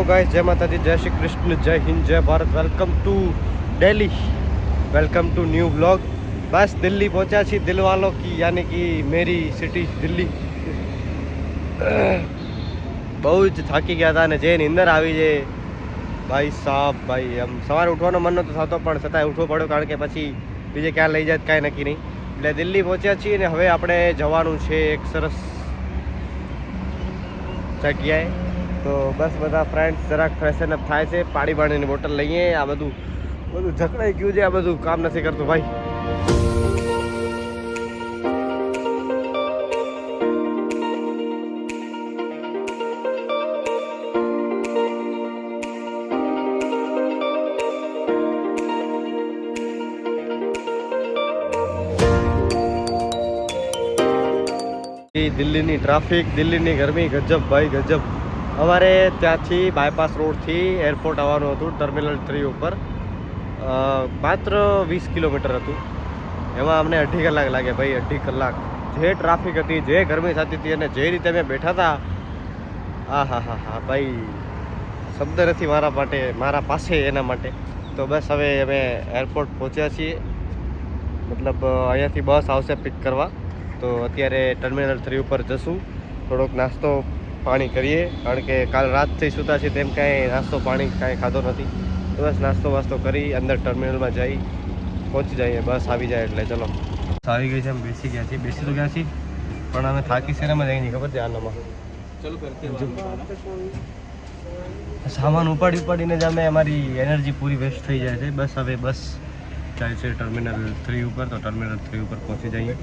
Guys, जय माता दी, जय श्री कृष्ण, जय हिंद, जय Bharat. Welcome to Delhi, welcome to new blog. बस दिल्ली पहुंचा छी, दिल वालों की यानी कि मेरी सिटी दिल्ली। બહુ જ થાકી ગયા હતા અને જે નીંદર આવી જાય ભાઈ સાહેબ, ભાઈ આમ સવારે ઉઠવાનો મન નહોતો થતો, પણ છતાંય ઉઠવો પડ્યો કારણ કે પછી બીજે ક્યાં લઈ જાય કાંઈ નક્કી નહીં. એટલે દિલ્હી પહોંચ્યા છીએ અને હવે આપણે જવાનું છે એક સરસ જગ્યાએ. તો બસ બધા ફ્રેન્ડ્સ જરાક ફ્રેશન અપ થાય છે, પાણીની બોટલ લઈએ. આ બધું ઝકડાઈ ગયું છે, આ બધું કામ નથી કરતું ભાઈ. દિલ્હીની ટ્રાફિક, દિલ્હીની ગરમી, ગજબ ભાઈ ગજબ. અમારે ત્યાંથી બાયપાસ રોડથી એરપોર્ટ આવવાનું હતું, ટર્મિનલ 3 ઉપર. માત્ર 20 કિલોમીટર હતું. એમાં અમને 2.5 કલાક લાગે ભાઈ, 2.5 કલાક. જે ટ્રાફિક હતી, જે ગરમી થતી હતી અને જે રીતે અમે બેઠા હતા, હા ભાઈ, શબ્દ નથી મારા પાસે એના માટે. તો બસ હવે અમે એરપોર્ટ પહોંચ્યા છીએ. મતલબ અહીંયાથી બસ આવશે પિક કરવા. તો અત્યારે ટર્મિનલ 3 ઉપર જશું. થોડોક નાસ્તો પાણી કરીએ, કારણ કે કાલ રાતથી સૂતા છે તેમ કાંઈ નાસ્તો પાણી કાંઈ ખાધો નથી. તો બસ નાસ્તો વાસ્તો કરી અંદર ટર્મિનલમાં જઈ પહોંચી જઈએ, બસ આવી જાય એટલે. ચલો, આવી ગઈ છે, અમે બેસી ગયા છીએ. બેસી તો ગયા છીએ પણ અમે થાકી શેનામાં જઈએ નહીં ખબર છે. આનામાં સામાન ઉપાડીને જ અમે અમારી એનર્જી પૂરી વેસ્ટ થઈ જાય છે. બસ હવે બસ જાય છે ટર્મિનલ 3 ઉપર. તો ટર્મિનલ 3 ઉપર પહોંચી જઈએ.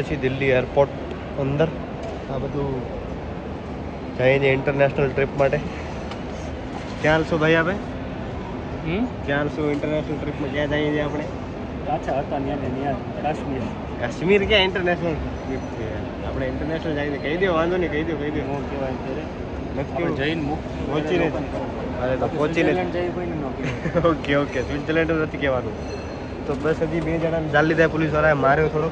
છીએ દિલ્હી એરપોર્ટ અંદર. આ બધું જઈએ છીએ ઇન્ટરનેશનલ ટ્રીપ માટે. ક્યાં હાલશું ભાઈ આપણે? ક્યાં હાલશું ઇન્ટરનેશનલ ટ્રીપમાં? ક્યાં જઈએ છીએ આપણે? પાછા હતા કાશ્મીર. કાશ્મીર ક્યાં ઇન્ટરનેશનલ ટ્રીપ છે? આપણે ઇન્ટરનેશનલ જઈને કહી દો, વાંધો નહીં, કહી દો. હું કહેવાય નથી જઈને પહોંચીને. અરે તો પહોંચીને. ઓકે, સ્વિટ્ઝરલેન્ડ નથી કહેવાનું. તો બસ હજી 2 જણાને જાળ લીધા પોલીસવાળાએ, માર્યો થોડો.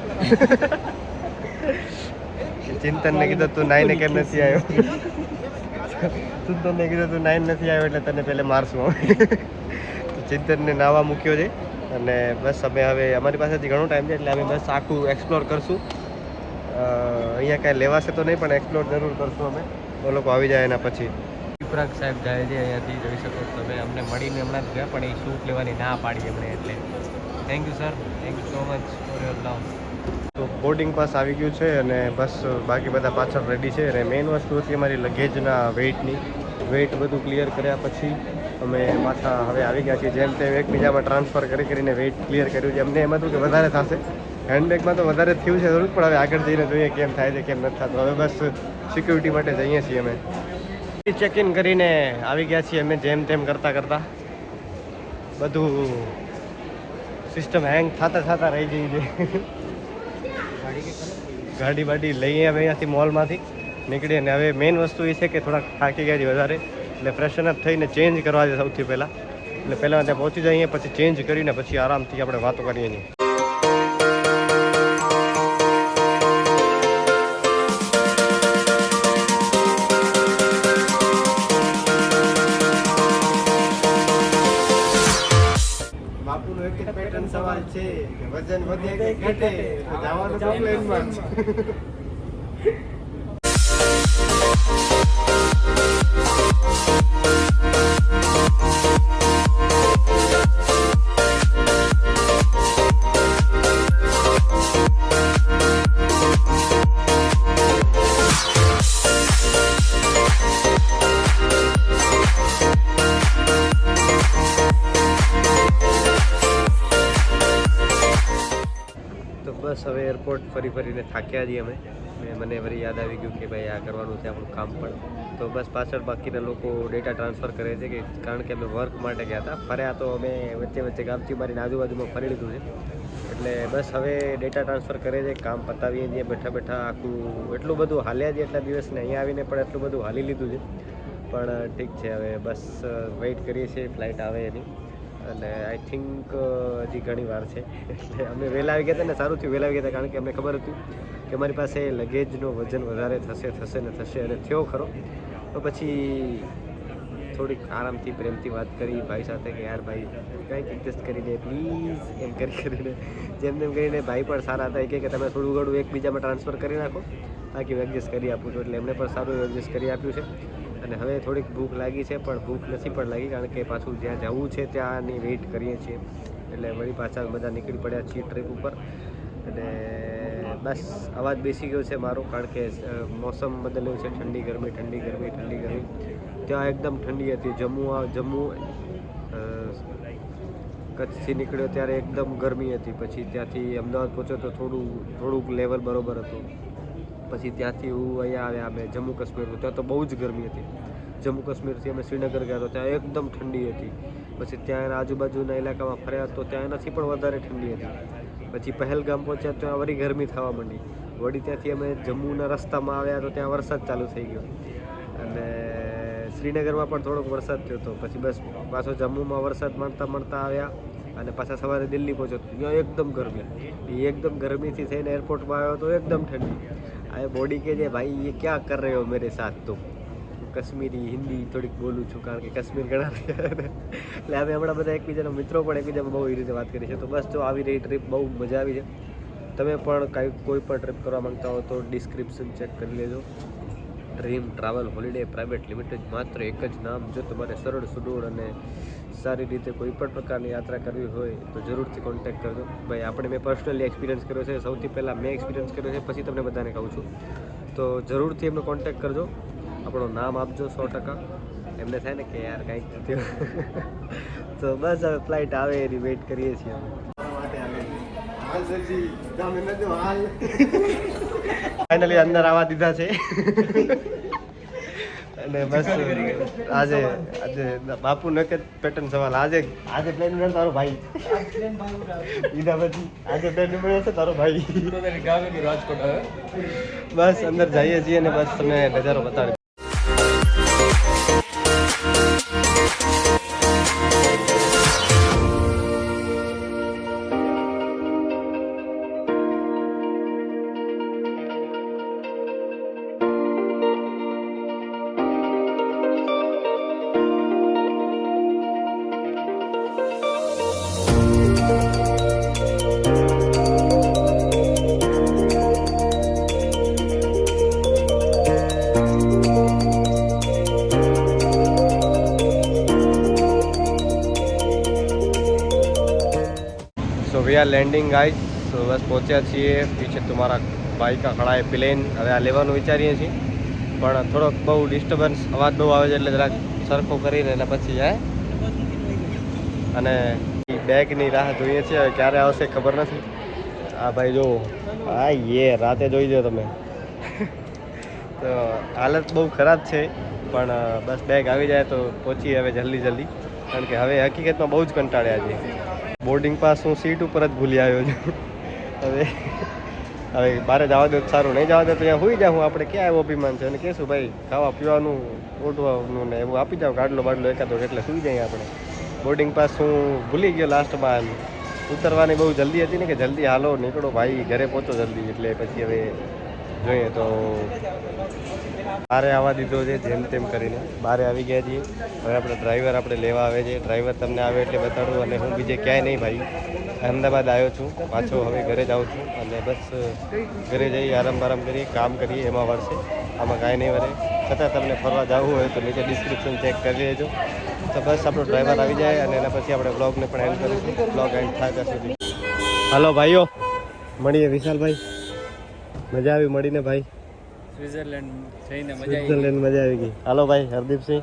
ચિંતનને કીધું તું નાઈને કેમ નથી આવ્યો? ચિંતનને કીધું તું નાઈને નથી આવ્યો એટલે તને પહેલે મારશું. ચિંતનને નાવા મૂક્યો છે અને બસ અમે હવે અમારી પાસેથી ઘણો ટાઈમ છે એટલે અમે બસ આખું એક્સપ્લોર કરશું. અહીંયા કાંઈ લેવાશે તો નહીં, પણ એક્સપ્લોર જરૂર કરશું અમે. તો લોકો આવી જાય એના પછી. વિપરાગ સાહેબ જાય છે અહીંયાથી, જોઈ શકો તમે. અમને મળીને હમણાં જ ગયા, પણ એ શૂટ લેવાની ના પાડી એમણે. એટલે thank you sir, thank you so much for your લવ. તો બોર્ડિંગ પાસ આવી ગયું છે અને બસ બાકી બધા પાછળ રેડી છે. અને મેઇન વસ્તુ હતી અમારી લગેજના વેઇટની. વેઇટ બધું ક્લિયર કર્યા પછી અમે પાછા હવે આવી ગયા છીએ. જેમ તેમ એકબીજામાં ટ્રાન્સફર કરીને વેઇટ ક્લિયર કર્યું છે. અમને એમ હતું કે વધારે થશે, હેન્ડબેગમાં તો વધારે થયું છે થોડુંક, પણ હવે આગળ જઈને જોઈએ કેમ થાય છે કેમ નથી થતું. હવે બસ સિક્યુરિટી માટે જઈએ છીએ અમે. ચેક ઇન કરીને આવી ગયા છીએ અમે. જેમ તેમ કરતાં બધું સિસ્ટમ હેંગ થતા રહી ગઈ છે. ગાડી બાડી લઈએ અમે અહીંયાથી મોલમાંથી નીકળી. અને હવે મેઇન વસ્તુ એ છે કે થોડાક થાકી ગયા છે વધારે, એટલે ફ્રેશન અપ થઈને ચેન્જ કરવા છે સૌથી પહેલાં. એટલે પહેલાં ત્યાં પહોંચી જઈએ, પછી ચેન્જ કરીને પછી આરામથી આપણે વાતો કરીએ છીએ. બાપુનો એક જ પેટર્ન સવાલ છે કે વજન વધે કે ઘટે, તો જવાનું તો પ્લેનમાં. બસ હવે એરપોર્ટ ફરીને થાક્યા છીએ અમે. મને વળી યાદ આવી ગયું કે ભાઈ આ કરવાનું છે આપણું કામ પણ. તો બસ પાછળ બાકીના લોકો ડેટા ટ્રાન્સફર કરે છે કે કારણ કે અમે વર્ક માટે ગયા હતા. ફર્યા તો અમે વચ્ચે ગામથી મારીને આજુબાજુમાં ફરી લીધું છે. એટલે બસ હવે ડેટા ટ્રાન્સફર કરે છે, કામ પતાવીએ છીએ બેઠા બેઠા. આખું એટલું બધું હાલ્યા છે એટલા દિવસને, અહીંયા આવીને પણ એટલું બધું હાલી લીધું છે. પણ ઠીક છે, હવે બસ વેઇટ કરીએ છીએ ફ્લાઇટ આવે એની. અને આઈ થિંક હજી ઘણી વાર છે. એટલે અમે વહેલા આવી ગયા હતા ને, સારું થયું વહેલા આવી ગયા હતા, કારણ કે અમને ખબર હતી કે અમારી પાસે લગેજનું વજન વધારે થશે અને થયો ખરો. તો પછી થોડીક આરામથી પ્રેમથી વાત કરી ભાઈ સાથે કે યાર ભાઈ કંઈક એડજસ્ટ કરી દે પ્લીઝ, એમ કરીને જેમ તેમ કરીને ભાઈ પણ સારા હતા. કે તમે થોડું ઘણું એકબીજામાં ટ્રાન્સફર કરી નાખો, બાકી હું એડજસ્ટ કરી આપું છું. એટલે એમને પણ સારું એડજસ્ટ કરી આપ્યું છે. અને હવે થોડીક ભૂખ લાગી છે, પણ ભૂખ નથી પણ લાગી, કારણ કે પાછું જ્યાં જવું છે ત્યાંની વેઇટ કરીએ છીએ. એટલે વળી પાછા બધા નીકળી પડ્યા છીએ ટ્રીપ ઉપર. અને બસ અવાજ બેસી ગયો છે મારો, કારણ કે મોસમ બદલ્યું છે. ઠંડી ગરમી. ત્યાં એકદમ ઠંડી હતી. જમ્મુ કચ્છથી નીકળ્યો ત્યારે એકદમ ગરમી હતી. પછી ત્યાંથી અમદાવાદ પહોંચ્યો તો થોડુંક લેવલ બરોબર હતું. પછી ત્યાંથી હું અહીંયા આવ્યા અમે જમ્મુ કાશ્મીર. ત્યાં તો બહુ જ ગરમી હતી. જમ્મુ કાશ્મીરથી અમે શ્રીનગર ગયા તો ત્યાં એકદમ ઠંડી હતી. પછી ત્યાં આજુબાજુના ઇલાકામાં ફર્યા તો ત્યાં એનાથી પણ વધારે ઠંડી હતી. પછી પહેલગામ પહોંચ્યા ત્યાં વળી ગરમી થવા માંડી. વળી ત્યાંથી અમે જમ્મુના રસ્તામાં આવ્યા તો ત્યાં વરસાદ ચાલુ થઈ ગયો. અને શ્રીનગરમાં પણ થોડોક વરસાદ થયો હતો. પછી બસ પાછો જમ્મુમાં વરસાદ મળતા આવ્યા અને પાછા સવારે દિલ્હી પહોંચ્યો ત્યાં એકદમ ગરમી. એકદમ ગરમીથી થઈને એરપોર્ટમાં આવ્યો તો એકદમ ઠંડી. આ બોડી કે જે ભાઈ ये क्या कर रहे हो मेरे साथ. તો કશ્મીરી હિન્દી થોડીક બોલું છું, કારણ કે કાશ્મીર ઘણા એટલે અમે હમણાં બધા એકબીજાના મિત્રો પણ એકબીજામાં બહુ એ રીતે વાત કરી છે. તો બસ જો આવી રહી ટ્રીપ, બહુ મજા આવી છે. તમે પણ કોઈ પણ ટ્રીપ કરવા માંગતા હો તો ડિસ્ક્રિપ્શન ચેક કરી લેજો. Dream travel holiday private limited, માત્ર એક જ નામ. જો તમારે સરળ સુડોળ અને સારી રીતે કોઈ પણ પ્રકારની યાત્રા કરવી હોય તો જરૂરથી કોન્ટેક્ટ કરજો. ભાઈ આપણે મેં પર્સનલી એક્સપિરિયન્સ કર્યો છે. સૌથી પહેલાં મેં એક્સપિરિયન્સ કર્યો છે, પછી તમને બધાને કહું છું. તો જરૂરથી એમનો કોન્ટેક્ટ કરજો, આપણું નામ આપજો 100%. એમને થાય ને કે યાર કાંઈક થયું. તો બસ હવે ફ્લાઇટ આવે એની વેઇટ કરીએ છીએ અમે. ફાઇનલી અંદર આવવા દીધા છે. અને બસ આજે બાપુ નકે પેટર્ન સવાલ આજે પ્લેન મળે તારો ભાઈ ઈદા પછી આજે પ્લેન મળે છે તારો ભાઈ. બસ અંદર જઈએ છીએ અને બસ તમને નજારો બતાડી. We are landing guys. तो बस पहुंचा છીએ. पीछे तुम्हारा भाई का खड़ा है प्लेन. હવે આ લેવાનું વિચારીએ છીએ, પણ થોડોક બહુ ડિસ્ટર્બન્સ અવાજ બહુ આવે છે, એટલે જરાક સરખો કરીને એના પછી જાય. અને બેગની રાહ જોઈએ છીએ, હવે ક્યારે આવશે ખબર નથી. આ ભાઈ જો હા રાતે જોઈ દો તમે. તો હાલત બહુ ખરાબ છે, પણ બસ બેગ આવી જાય તો પહોંચીએ હવે જલ્દી, કારણ કે હવે હકીકતમાં બહુ જ કંટાળ્યા છે. બોર્ડિંગ પાસ હું સીટ ઉપર જ ભૂલી આવ્યો છું. હવે બહાર જવા દો સારું, નહીં જવા દો તો ત્યાં સુઈ જાઉં. આપણે ક્યાં એવો અભિમાન છે અને કહેશું ભાઈ ખાવા પીવાનું ઓઢવાનું ને એવું આપી જાઉં, ગાડલો બાડલો એકાદો, એટલે સુઈ જઈએ આપણે. બોર્ડિંગ પાસ હું ભૂલી ગયો લાસ્ટમાં. ઉતરવાની બહુ જલ્દી હતી ને કે જલ્દી હાલો નીકળો ભાઈ, ઘરે પહોંચો જલ્દી. એટલે પછી હવે જોઈએ તો બારે આવવા દીધો છે જેમ તેમ કરીને. બારે આવી ગયા છીએ. હવે આપણે ડ્રાઈવર આપણે લેવા આવે છે. ડ્રાઈવર તમને આવે એટલે બતાડું. અને હું બીજે ક્યાંય નહીં ભાઈ, અહેમદાબાદ આવ્યો છું પાછો. હવે ઘરે જાઉં છું અને બસ ઘરે જઈ આરામ કરીએ, કામ કરીએ, એમાં વળશે. આમાં કાંઈ નહીં વળે. છતાં તમને ફરવા જવું હોય તો નીચે ડિસ્ક્રિપ્શન ચેક કરી લેજો. તો બસ આપણો ડ્રાઈવર આવી જાય અને એના પછી આપણે બ્લોગને પણ એન્ડ કરીશું. બ્લોગ એન્ડ થાય ત્યાં સુધી. હલો ભાઈઓ, મળીએ. વિશાલભાઈ, મજા આવી મળીને ભાઈ. સ્વિટ્ઝરલેન્ડ મજા આવી ગઈ. હાલો ભાઈ હરદીપસિંહ,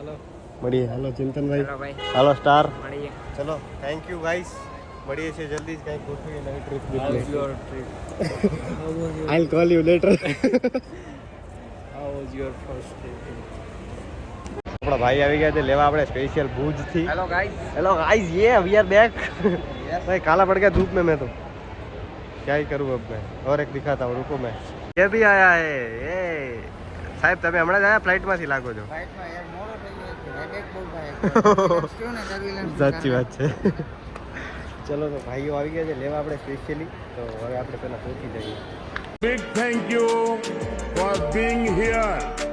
મળીએ. હાલો ચિંતનભાઈ, હાલો સ્ટાર, ચલો થેન્ક યુ ગાઈસ. મળીએ છીએ જલ્દી જ કંઈક ગોઠવીએ નવી trip How's your trip? I call you letter How was your first trip? આપણા ભાઈ આવી ગયા છે લેવા આપણે સ્પેશિयल भूज थी Hello guys. हेलो गाइस ये वी आर बैक भाई काला पड़ गया धूप में मैं तो क्या ही करूँ अब मैं और एक दिखाता हूँ रुको मैं ये भी आया है ये साहब તમે હમણાં જ આયા ફ્લાઇટમાંથી લાગો છો સાચી વાત છે ચલો તો ભાઈઓ આવી ગયા છે લેવા આપણે સ્પેશિયલી તો હવે આપણે પહેલાં પહોંચી જઈએ Big thank you for being here.